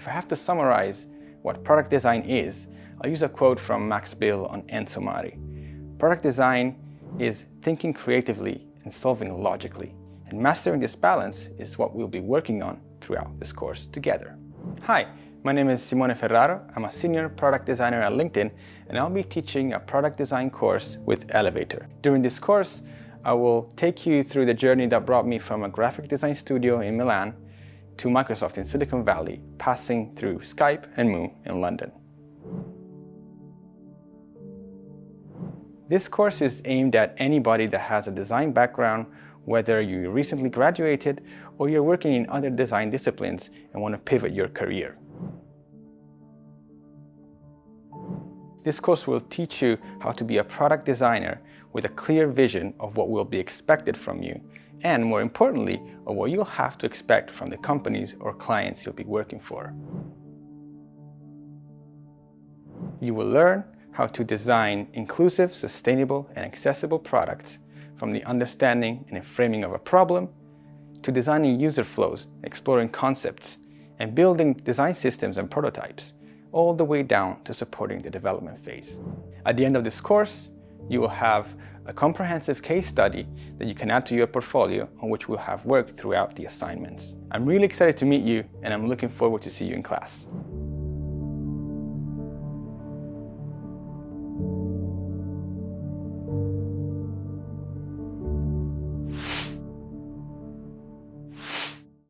If I have to summarize what product design is, I'll use a quote from Max Bill on Enzo Mari. Product design is thinking creatively and solving logically. And mastering this balance is what we'll be working on throughout this course together. Hi, my name is Simone Ferraro. I'm a senior product designer at LinkedIn, and I'll be teaching a product design course with Elevator. During this course, I will take you through the journey that brought me from a graphic design studio in Milan to Microsoft in Silicon Valley, passing through Skype and Moo in London. This course is aimed at anybody that has a design background, whether you recently graduated or you're working in other design disciplines and want to pivot your career. This course will teach you how to be a product designer with a clear vision of what will be expected from you, and more importantly, of what you'll have to expect from the companies or clients you'll be working for. You will learn how to design inclusive, sustainable, and accessible products, from the understanding and framing of a problem, to designing user flows, exploring concepts, and building design systems and prototypes, all the way down to supporting the development phase. At the end of this course, you will have a comprehensive case study that you can add to your portfolio, on which we'll have worked throughout the assignments. I'm really excited to meet you, and I'm looking forward to see you in class.